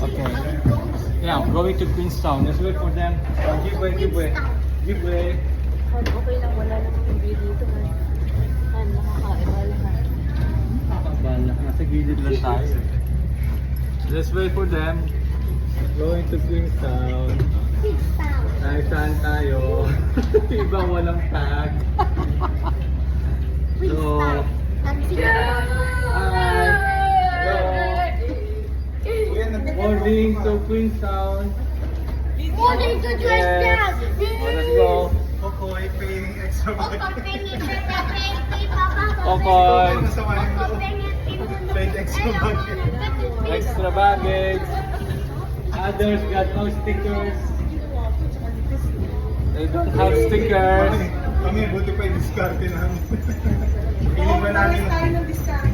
Okay. Yeah, going to Queenstown. Let's wait for them. Give way, give way. Give way. Okay lang, wala namang hindi dito. Nakakain, wala na. Bala, nasa gilid lang tayo. Let's wait for them. Going to Queenstown. Saan tayo? Iba walang tag. So, boarding to Queenstown. Boarding to Queenstown. Let's go. Kokoy, paying extra money. Kokoy. Paying extra money. Extra baggage. Others got no stickers. They don't have stickers. Kami, buti pa yung diskarte namin. Hindi ba namin? Tayo ng discount.